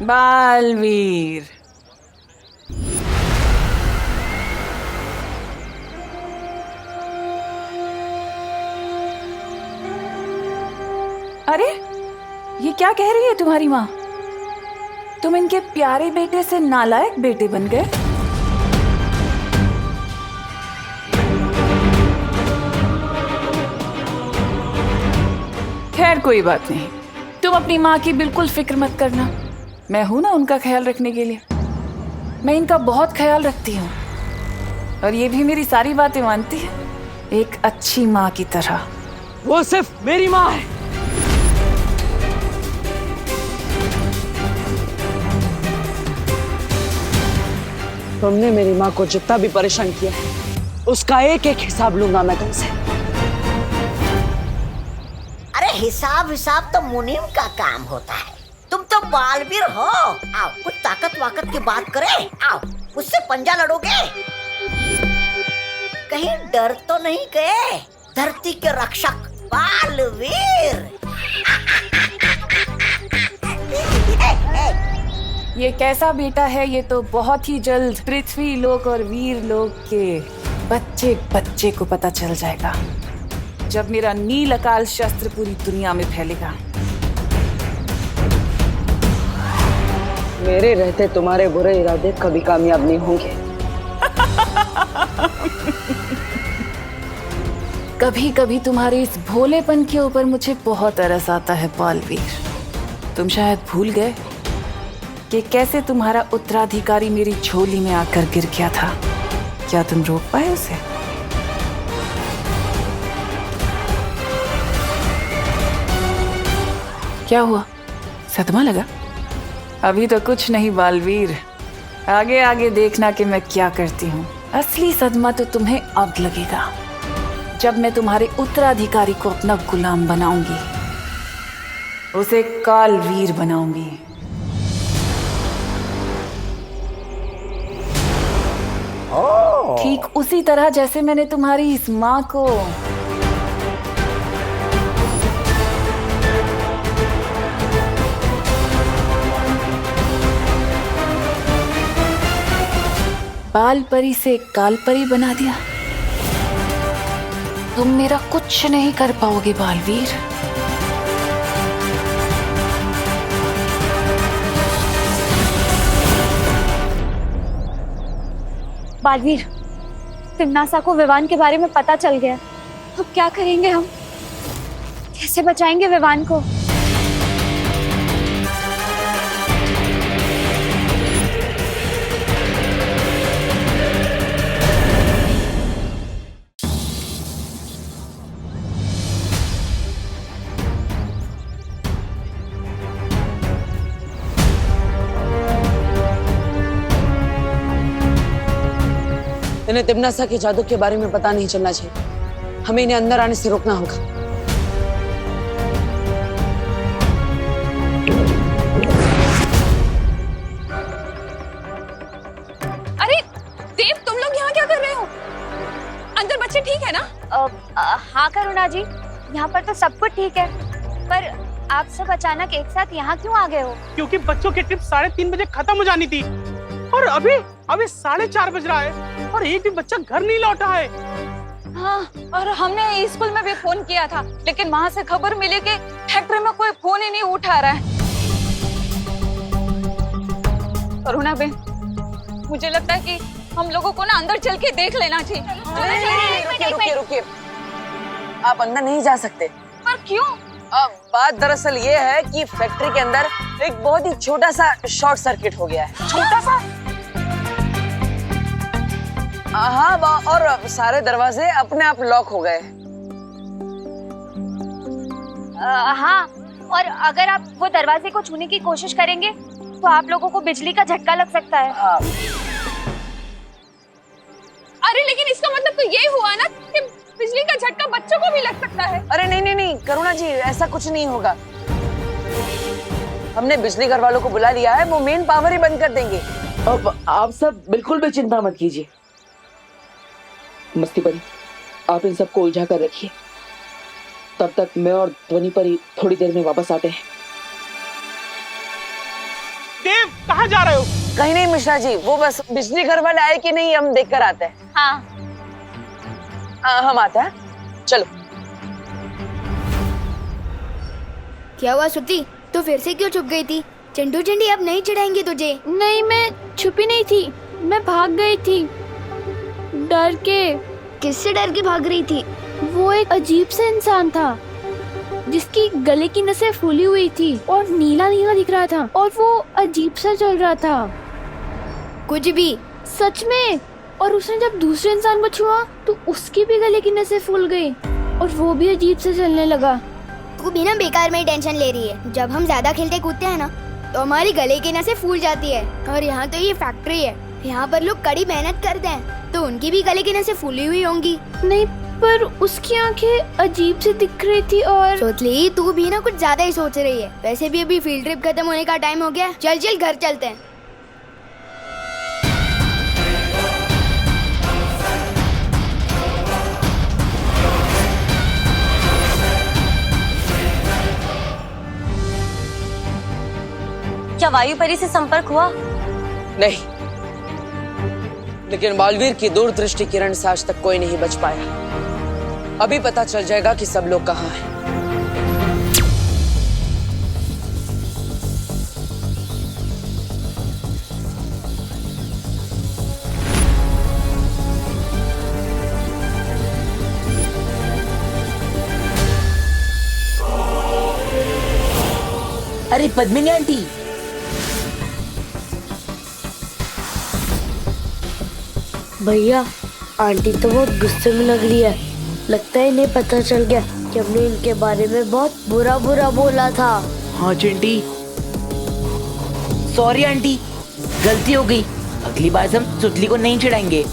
बालवीर, अरे ये क्या कह रही है तुम्हारी माँ? तुम इनके प्यारे बेटे से नालायक बेटे बन गए। खैर कोई बात नहीं, तुम अपनी माँ की बिल्कुल फिक्र मत करना। मैं हूं ना उनका ख्याल रखने के लिए। मैं इनका बहुत ख्याल रखती हूँ और ये भी मेरी सारी बातें मानती है, एक अच्छी माँ की तरह। वो सिर्फ मेरी माँ है। तुमने मेरी माँ को जितना भी परेशान किया उसका एक एक हिसाब लूंगा मैं तुमसे। अरे हिसाब हिसाब तो मुनीम का काम होता है, तुम तो बालवीर हो। आओ कुछ ताकत वाकत की बात करें, आओ मुझसे पंजा लड़ोगे। कहीं डर तो नहीं गए? धरती के रक्षक बालवीर। ये कैसा बेटा है, ये तो बहुत ही जल्द पृथ्वी लोक और वीर लोक के बच्चे बच्चे को पता चल जाएगा, जब मेरा नील अकाल शस्त्र पूरी दुनिया में फैलेगा। मेरे रहते तुम्हारे बुरे इरादे कभी कामयाब नहीं होंगे। कभी कभी तुम्हारे इस भोलेपन के ऊपर मुझे बहुत तरस आता है बालवीर। तुम शायद भूल गए कि कैसे तुम्हारा उत्तराधिकारी मेरी झोली में आकर गिर गया था। क्या तुम रोक पाए उसे? क्या हुआ, सदमा लगा? अभी तो कुछ नहीं बालवीर, आगे आगे देखना कि मैं क्या करती हूँ। असली सदमा तो तुम्हें अब लगेगा, जब मैं तुम्हारे उत्तराधिकारी को अपना गुलाम बनाऊंगी, उसे कालवीर बनाऊंगी। ठीक उसी तरह जैसे मैंने तुम्हारी इस माँ को बाल परी से काल परी बना दिया। तुम मेरा कुछ नहीं कर पाओगे बालवीर। बालवीर, तिम्नासा को विवान के बारे में पता चल गया, अब क्या करेंगे हम? कैसे बचाएंगे विवान को? इन्हें तिम्नासा के जादू के बारे में पता नहीं चलना चाहिए। हमें इन्हें अंदर आने से रोकना होगा। अरे देव, तुम लोग यहाँ क्या कर रहे हो? अंदर बच्चे ठीक है ना? हाँ करुणा जी, यहाँ पर तो सब कुछ ठीक है, पर आप सब अचानक एक साथ यहाँ क्यों आ गए हो? क्योंकि बच्चों की ट्रिप 3:30 बजे खत्म हो जानी थी और अभी 4:30 बज रहा है और एक भी बच्चा घर नहीं लौटा है। हाँ, और हमने स्कूल में भी फोन किया था, लेकिन वहाँ से खबर मिली कि फैक्ट्री में कोई फोन ही नहीं उठा रहा है। करुणा बेन, मुझे लगता है कि हम लोगों को ना अंदर चल के देख लेना चाहिए। रुकिए, आप अंदर नहीं जा सकते। पर क्यों? बात दरअसल ये है कि फैक्ट्री के अंदर एक बहुत ही छोटा सा शॉर्ट सर्किट हो गया है। छोटा सा? हाँ, और सारे दरवाजे अपने आप लॉक हो गए। हाँ, और अगर आप वो दरवाजे को छूने की कोशिश करेंगे तो आप लोगों को बिजली का झटका लग सकता है। हाँ। अरे लेकिन इसका मतलब तो ये हुआ ना कि बिजली का झटका बच्चों को भी लग सकता है। अरे नहीं करुणा जी, ऐसा कुछ नहीं होगा। हमने बिजली घर वालों को बुला लिया है, वो मेन पावर ही बंद कर देंगे। अब आप सब बिल्कुल भी चिंता मत कीजिए। मस्ती परी, आप इन सबको उलझा कर रखिए, तब तक मैं और ध्वनि परी थोड़ी देर में वापस आते हैं। देव, कहाँ जा रहे हो? कहीं नहीं मिश्रा जी, वो बस बिजली घर वाले आए कि नहीं हम देख कर आते हैं। हाँ। हम आते हैं, चलो। क्या हुआ सुती, तो फिर से क्यों छुप गई थी? चंडू चंडी अब नहीं चिढ़ाएंगे तुझे। नहीं, मैं छुपी नहीं थी, मैं भाग गई थी डर के। किससे डर के भाग रही थी? वो एक अजीब सा इंसान था जिसकी गले की नसें फूली हुई थी और नीला नीला दिख रहा था और वो अजीब सा चल रहा था। कुछ भी? सच में। और उसने जब दूसरे इंसान को छुआ तो उसकी भी गले की नसें फूल गई और वो भी अजीब से चलने लगा। तू बिना बेकार में टेंशन ले रही है। जब हम ज्यादा खेलते कूदते हैं ना तो हमारी गले की नसें फूल जाती है। और यहाँ तो ये फैक्ट्री है, यहाँ पर लोग कड़ी मेहनत करते हैं, तो उनकी भी गले की नसें फूली हुई होंगी। नहीं, पर उसकी आंखें अजीब सी दिख रही थी। और सोचली, तू भी ना कुछ ज्यादा ही सोच रही है। वैसे भी अभी फील्ड ट्रिप खत्म होने का टाइम हो गया। चल चल घर चलते हैं। क्या वायु परी से संपर्क हुआ? नहीं, लेकिन बालवीर की दूरदृष्टि किरण से आज तक कोई नहीं बच पाया। अभी पता चल जाएगा कि सब लोग कहाँ हैं। अरे पद्मिनी आंटी, भैया, आंटी तो बहुत गुस्से में लग रही है। लगता है इन्हें पता चल गया कि हमने इनके बारे में बहुत बुरा बुरा बोला था। हाँ चिंटी, सॉरी आंटी, गलती हो गई। अगली बार से हम सुतली को नहीं चिढ़ाएंगे।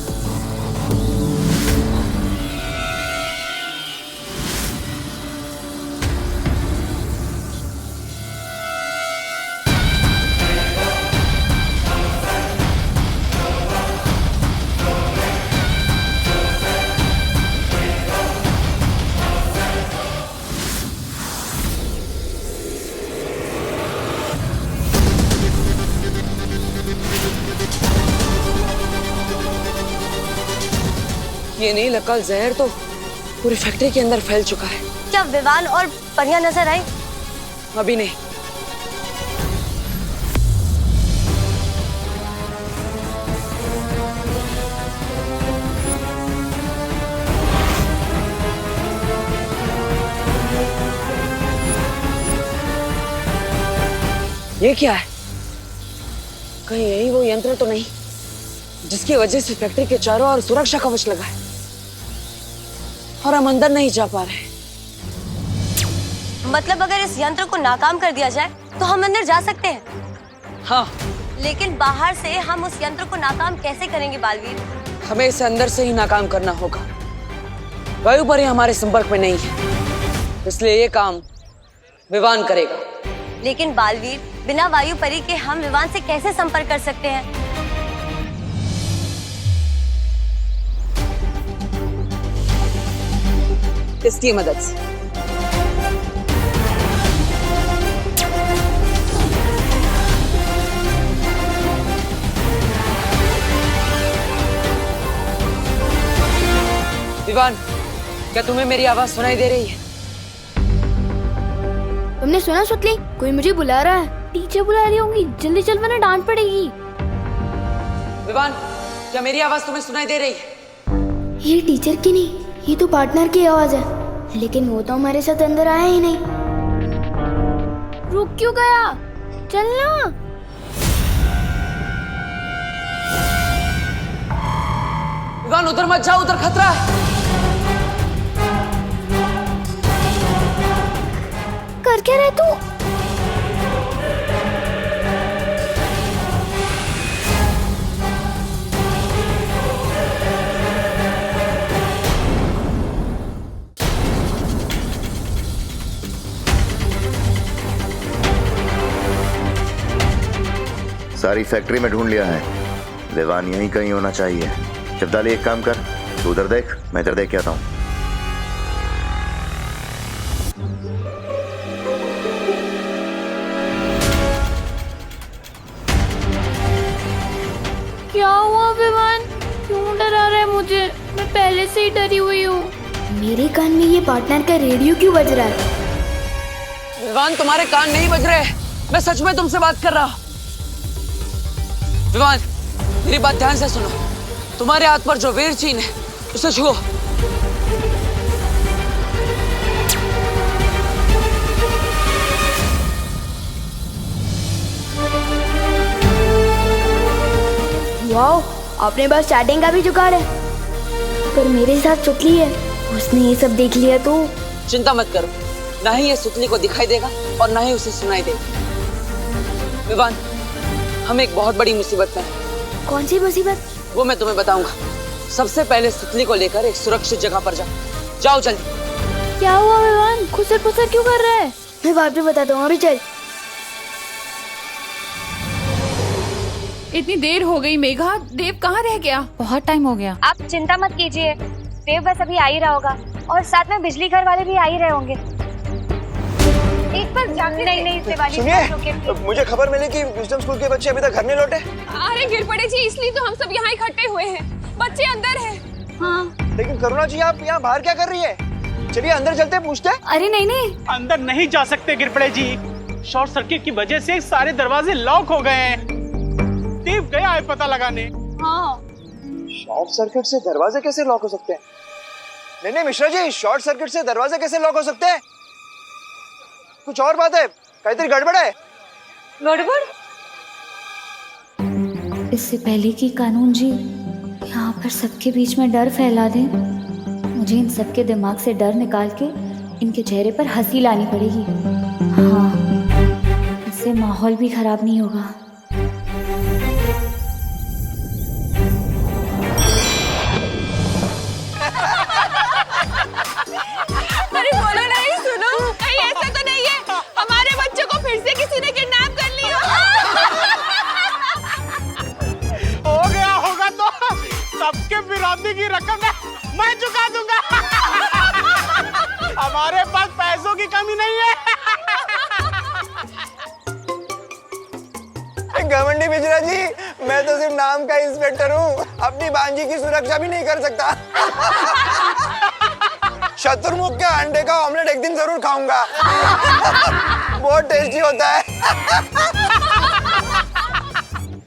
ये नील अकल जहर तो पूरी फैक्ट्री के अंदर फैल चुका है। क्या विवान और परिया नजर आई? अभी नहीं। ये क्या है? कहीं यही वो यंत्र तो नहीं जिसकी वजह से फैक्ट्री के चारों ओर सुरक्षा कवच लगा है और हम अंदर नहीं जा पा रहे? मतलब अगर इस यंत्र को नाकाम कर दिया जाए तो हम अंदर जा सकते हैं? हाँ। लेकिन बाहर से हम उस यंत्र को नाकाम कैसे करेंगे बालवीर? हमें इसे अंदर से ही नाकाम करना होगा। वायु परी हमारे संपर्क में नहीं है, इसलिए ये काम विवान करेगा। लेकिन बालवीर, बिना वायु परी के हम विवान से कैसे संपर्क कर सकते हैं? इसकी मदद से। विवान, क्या तुम्हें मेरी आवाज सुनाई दे रही है? तुमने सुना सुतली? कोई मुझे बुला रहा है। टीचर बुला रही होंगी, जल्दी चल वरना डांट पड़ेगी। विवान, क्या मेरी आवाज तुम्हें सुनाई दे रही है? ये टीचर की नहीं, ये तो पार्टनर की आवाज है। लेकिन वो तो हमारे साथ अंदर आया ही नहीं। रुक क्यों गया? चलना। विवान, उधर मत जाओ, उधर खतरा है। कर क्या रहे तू? सारी फैक्ट्री में ढूंढ लिया है, विवान यहीं कहीं होना चाहिए। शब्दाली, एक काम कर, तू उधर देख, मैं इधर देख के आता हूँ। क्या हुआ विवान? क्यों डरा रहा है मुझे? मैं पहले से ही डरी हुई हूँ। मेरे कान में ये पार्टनर का रेडियो क्यों बज रहा है? विवान, तुम्हारे कान नहीं बज रहे। मैं सच में तुमसे बात कर रहा हूँ। विवान, मेरी बात ध्यान से सुनो। तुम्हारे हाथ पर जो वीर चिन्ह है उसे छुओ। वाओ, आपने बस चैटिंग का भी जुगाड़ है। पर मेरे साथ सुतली है, उसने ये सब देख लिया तो? चिंता मत करो, ना ही ये सुतली को दिखाई देगा और ना ही उसे सुनाई देगा। विवान, हम एक बहुत बड़ी मुसीबत में हैं। कौन सी मुसीबत? वो मैं तुम्हें बताऊंगा। सबसे पहले सुतली को लेकर एक सुरक्षित जगह पर जाओ। जाओ जल्दी। क्या हुआ विवान? खुसर पुसर क्यों कर रहा है? मैं बाद में बताता हूँ, अभी चल। इतनी देर हो गई मेघा, देव कहाँ रह गया? बहुत टाइम हो गया। आप चिंता मत कीजिए, देव बस अभी आ ही रहा होगा और साथ में बिजली घर वाले भी आ ही रहे होंगे। एक बार जाके नहीं दिवाली। सुनिए, मुझे खबर मिली कि विजडम स्कूल के बच्चे अभी तक घर नहीं लौटे। अरे गिर पड़े जी, इसलिए तो हम सब यहाँ इकट्ठे हुए हैं। बच्चे अंदर हैं। हाँ। लेकिन करुणा जी, आप यहाँ बाहर क्या कर रही है? चलिए अंदर चलते हैं, पूछते हैं। अरे नहीं, अंदर नहीं जा सकते गिरपड़े जी, शॉर्ट सर्किट की वजह से सारे दरवाजे लॉक हो गए हैं। देव गया है पता लगाने। हाँ। शॉर्ट सर्किट से दरवाजे कैसे लॉक हो सकते हैं? नहीं मिश्रा जी, शॉर्ट सर्किट से दरवाजे कैसे लॉक हो सकते हैं? कुछ और बात है, काहीतरी गड़बड़ है। गड़बड़? इससे पहले कि कानून जी यहाँ पर सबके बीच में डर फैला दें, मुझे इन सबके दिमाग से डर निकाल के इनके चेहरे पर हंसी लानी पड़ेगी। हाँ, इससे माहौल भी खराब नहीं होगा। अरे बोलो नहीं, सुनो, कहीं ऐसा तो नहीं है हमारे बच्चों को फिर से किसी ने किडनैप कर लिया? हो गया होगा तो सबके विरोधी की रकम मैं चुका दूंगा। हमारे पास पैसों की कमी नहीं है। घमंडी मिश्रा जी, मैं तो सिर्फ नाम का इंस्पेक्टर हूँ, अपनी बांजी की सुरक्षा भी नहीं कर सकता। शत्रुमुख के अंडे का ऑमलेट एक दिन जरूर खाऊंगा। बहुत टेस्टी होता है।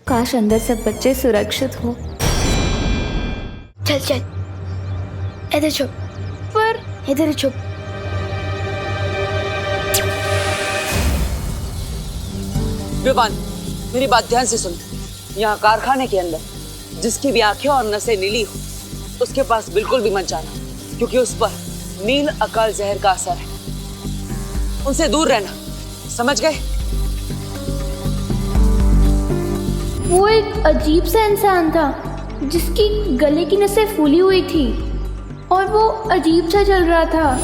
काश अंदर सब बच्चे सुरक्षित हो। चल इधर छुप, पर इधर छुप। विवान, मेरी बात ध्यान से सुन। यहाँ कारखाने के अंदर जिसकी भी आंखें और नसें नीली हो, उसके पास बिल्कुल भी मत जाना, क्योंकि उस पर नील अकाल जहर का असर है। उनसे दूर रहना, समझ गए? वो एक अजीब सा इंसान था जिसकी गले की नसें फूली हुई थी और वो अजीब सा चल रहा था।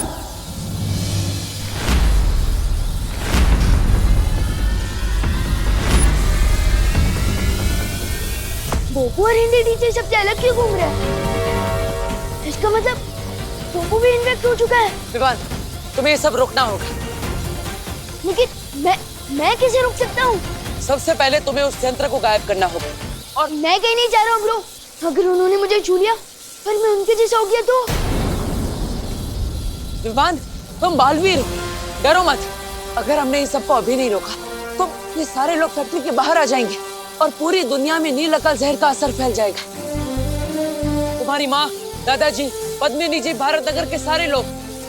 बोबू और हिंदी टीचर सबसे अलग क्यों घूम रहे हैं? इसका मतलब बोबू भी इन्फेक्ट हो चुका है। विवान, तुम्हें ये सब रोकना होगा। लेकिन मैं कैसे रोक सकता हूँ? सबसे पहले तुम्हें उस यंत्र को गायब करना होगा। और मैं कहीं नहीं जा रहा हूँ ब्रो। अगर उन्होंने मुझे छू लिया पर मैं उनके जैसा हो गया तो? विवान, तुम बालवीर हो, डरो मत। अगर हमने इन सबको अभी नहीं रोका तो ये सारे लोग फैक्ट्री के बाहर आ जाएंगे और पूरी दुनिया में नील अकाल जहर का असर फैल जाएगा। तुम्हारी माँ, दादाजी, पद्मिनी जी, भारत नगर के सारे लोग,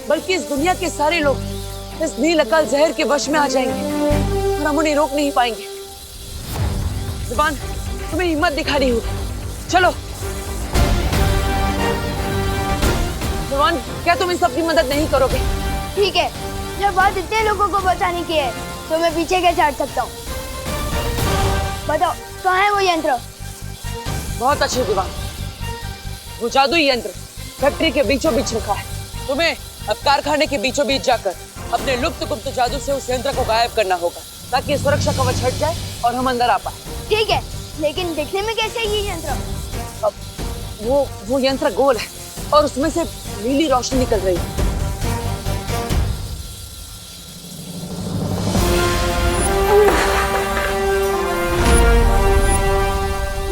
बल्कि इस दुनिया के सारे लोग इस नील अकाल जहर के वश में आ जाएंगे और हम उन्हें रोक नहीं पाएंगे। विवान, तुम्हें हिम्मत दिखानी होगी। चलो विवान, क्या तुम इन सबकी मदद नहीं करोगे? ठीक है, जब बात इतने लोगों को बचाने की है तो मैं पीछे कैसे हट सकता हूँ? बताओ, कहाँ है वो यंत्र? बहुत अच्छे विवान, वो जादुई यंत्र फैक्ट्री के बीचों बीच रखा है। तुम्हें अब कारखाने के बीचों बीच जाकर अपने लुप्त गुप्त जादू से उस यंत्र को गायब करना होगा, ताकि सुरक्षा कवच हट जाए और हम अंदर आ पाए। ठीक है, लेकिन दिखने में कैसे ये यंत्र? अब वो यंत्र गोल है और उसमें से नीली रोशनी निकल रही है।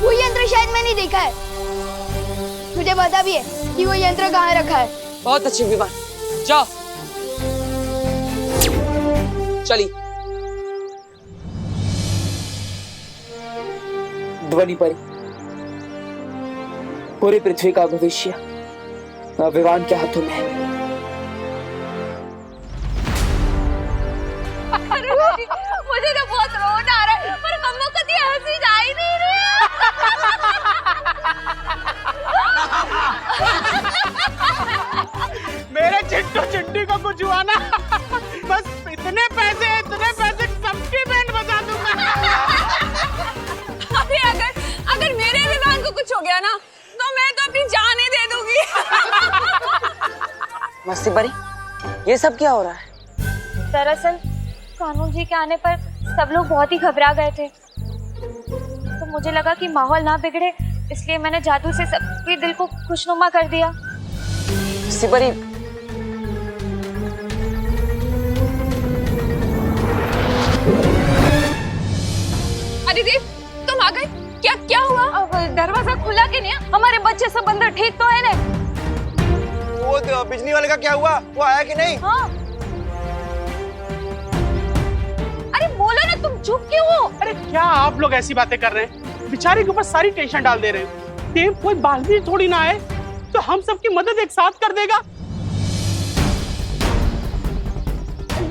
वो यंत्र शायद मैंने देखा है। मुझे पता भी है कि वो यंत्र कहाँ रखा है। बहुत अच्छे विमान, जाओ चलिए। ध्वनि परी, पूरी पृथ्वी का भविष्य विमान के हाथों में है। मुझे तो बहुत रोना आ रहा है, पर मम्मा कभी हंसी जा ही नहीं रही। मेरे चिट्टू चिट्टी को कुछ हुआ ना, बस इतने पैसे सबकी बैंड बजा दूंगा। अरे अगर मेरे भी दिया ना तो मैं तो अपनी जान ही दे दूंगी। मस्ती बड़ी, ये सब क्या हो रहा है? दरअसल कानून जी के आने पर सब लोग बहुत ही घबरा गए थे, तो मुझे लगा कि माहौल ना बिगड़े, इसलिए मैंने जादू से सबके दिल को खुशनुमा कर दिया। मस्ती बड़ी, अदिति तुम आ गए? क्या क्या हुआ? अब दरवाजा खुला कि नहीं? हमारे बच्चे सब अंदर ठीक तो है ना? वो बिजली वाले का क्या हुआ? वो आया कि नहीं? हाँ। अरे बोलो ना, तुम चुप क्यों हो? अरे क्या आप लोग ऐसी बातें कर रहे हैं? बेचारे के ऊपर सारी टेंशन डाल दे रहे हैं। देव कोई बालवीर थोड़ी ना है तो हम सबकी मदद एक साथ कर देगा।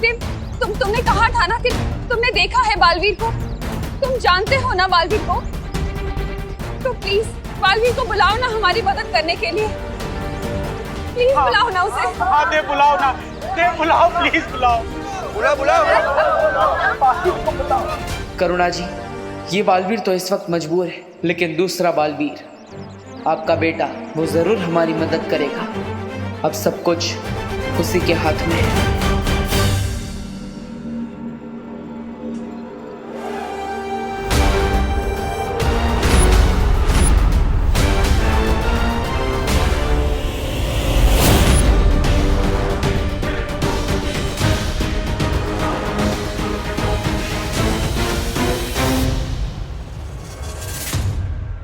देव, तुमने कहा था ना कि तुमने देखा है बालवीर को, तुम जानते हो ना बालवीर को, तो प्लीज बालवीर को बुलाओ ना हमारी मदद करने के लिए। प्लीज बुलाओ ना उसे। हाँ देव बुलाओ ना, देव बुलाओ, प्लीज बुलाओ, बुलाओ। करुणा जी, ये बालवीर तो इस वक्त मजबूर है, लेकिन दूसरा बालवीर आपका बेटा वो जरूर हमारी मदद करेगा। अब सब कुछ उसी के हाथ में है।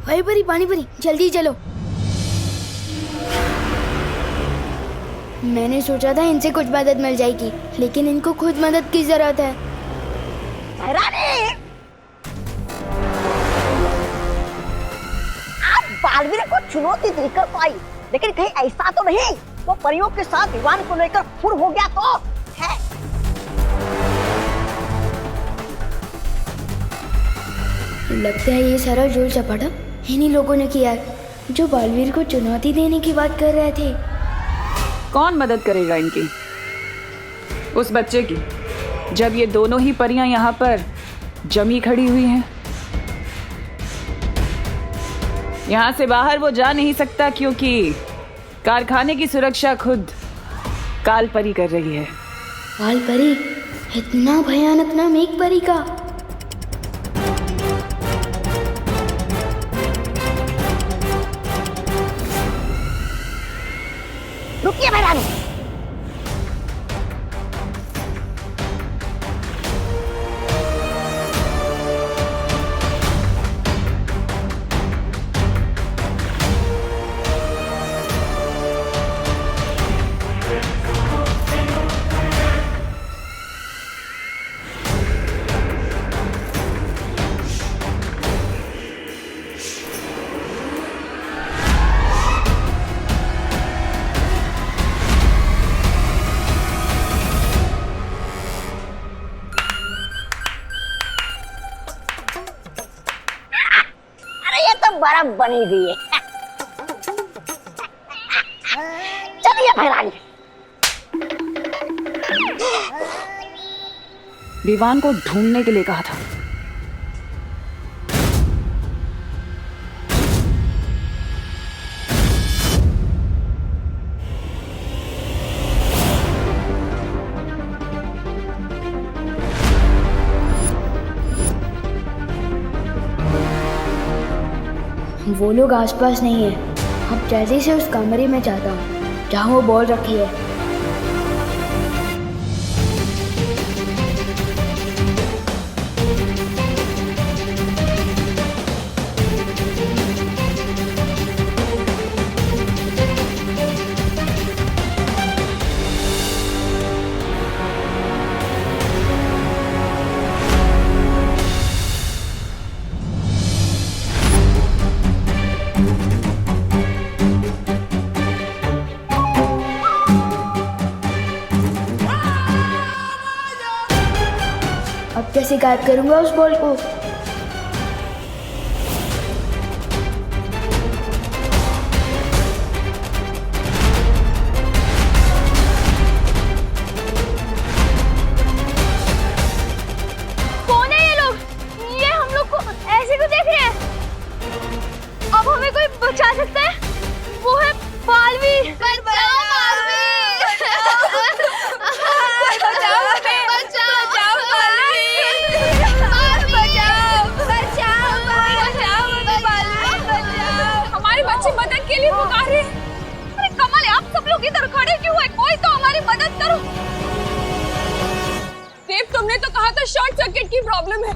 भाई परी, पानी परी, जल्दी चलो। मैंने सोचा था इनसे कुछ मदद मिल जाएगी, लेकिन इनको खुद मदद की जरूरत है। आप बालवीर को चुनौती देकर तो आई, लेकिन कहीं ऐसा तो नहीं वो परियों के साथ विवान को लेकर फुर हो गया तो है? लगता है ये सारा जोर चपाटा इन्हीं लोगों ने किया है, जो बालवीर को चुनौती देने की बात कर रहे थे। कौन मदद करेगा इनकी? उस बच्चे की, जब ये दोनों ही परियां यहाँ पर जमी खड़ी हुई हैं। यहाँ से बाहर वो जा नहीं सकता, क्योंकि कारखाने की सुरक्षा खुद काल परी कर रही है। काल परी? इतना भयानक नाम एक परी का? रुकिए भैरानी, बर्फ बनी हुई है। चलिए भैरानी। विवान को ढूंढने के लिए कहा था। वो लोग आसपास नहीं है। अब जल्दी से उस कमरे में जाता हूँ जहाँ वो बॉल रखी है। अब कैसे गायब करूंगा उस बॉल को? कौन है ये लोग? ये हम लोग को ऐसे क्यों देख रहे हैं? अब हमें कोई बचा सकता है वो है बालवीर। बचाओ बालवीर, बचाओ हमें, बचाओ बालवीर, बचाओ बचाओ बचाओ बालवीर, बचाओ। हमारे बच्चे मदद के लिए पुकार रहे हैं। अरे कमल, आप सब लोग इधर खड़े क्यों है? कोई तो हमारी मदद करो। देव, तुमने तो कहा था शॉर्ट सर्किट की प्रॉब्लम है,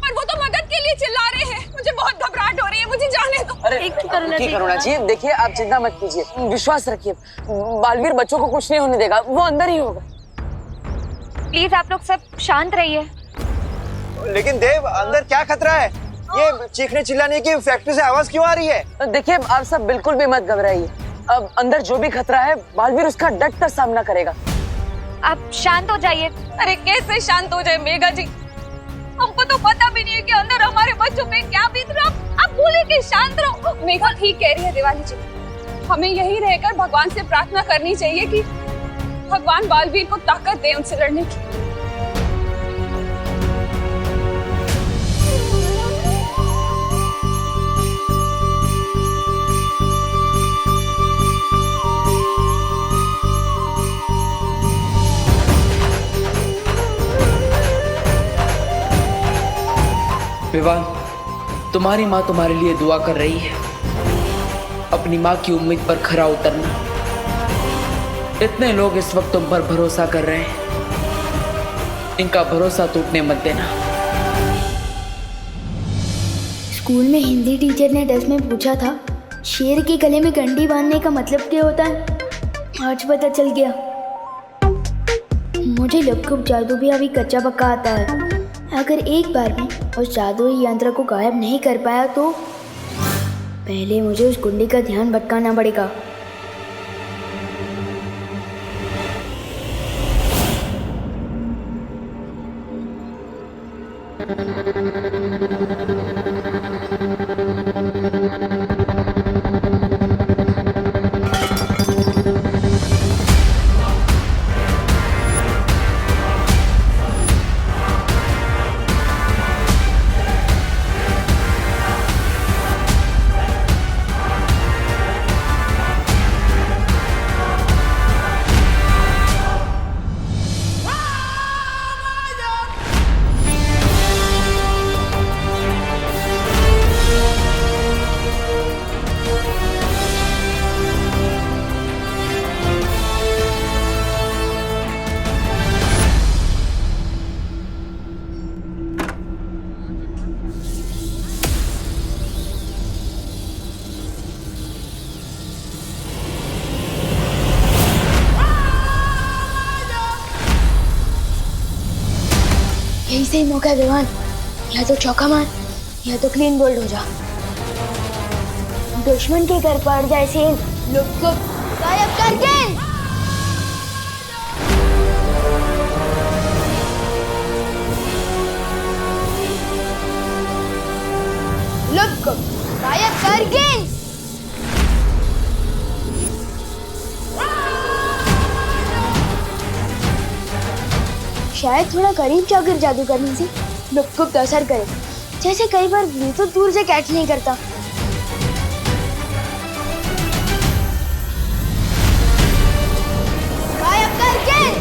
पर वो तो मदद के लिए चिल्ला रहे हैं। मुझे बहुत घबराहट हो रही है, मुझे जाने दो। अरे करुणा जी, देखिए आप चिंता मत कीजिए, विश्वास रखिए, बालवीर बच्चों को कुछ नहीं होने देगा, वो अंदर ही होगा। प्लीज आप लोग सब शांत रहिए। लेकिन देव, अंदर क्या खतरा है? ये चीखने चिल्लाने की फैक्ट्री से आवाज क्यों आ रही है? देखिए आप सब बिल्कुल भी मत घबराइए, अब अंदर जो भी खतरा है बालवीर उसका डट कर सामना करेगा। आप शांत हो जाइए। अरे कैसे शांत हो जाए मेघा जी? हमको तो पता भी नहीं है कि अंदर हमारे बच्चों पे क्या बीत रहा। आप बोले कि शांत रहो। मेघा ठीक कह रही है दिवाली जी, हमें यही रहकर भगवान से प्रार्थना करनी चाहिए कि भगवान बालवीर को ताकत दे उनसे लड़ने की। विवान, तुम्हारी माँ तुम्हारे लिए दुआ कर रही है। अपनी माँ की उम्मीद पर खरा उतरना। इतने लोग इस वक्त तुम पर भरोसा कर रहे हैं, इनका भरोसा टूटने मत देना। स्कूल में हिंदी टीचर ने टेस्ट में पूछा था शेर के गले में कंडी बांधने का मतलब क्या होता है। आज पता चल गया। मुझे लपकुप जादू भी अभी कच्चा पक्का आता है। अगर एक बार भी उस जादुई यंत्र को गायब नहीं कर पाया तो पहले मुझे उस कुंडी का ध्यान भटकाना पड़ेगा। यही सही मौका है विवान, या तो चौका मार या तो क्लीन बोल्ड हो जा। दुश्मन के घर पड़ जाए सेन, लोग को गायब कर गेंद। लोग को गायब कर गेंद। शायद थोड़ा करीब जाकर जादू करने से लुक असर करे, जैसे कई बार ब्लूटूथ दूर से कैच नहीं करता। गायब कर गेंद।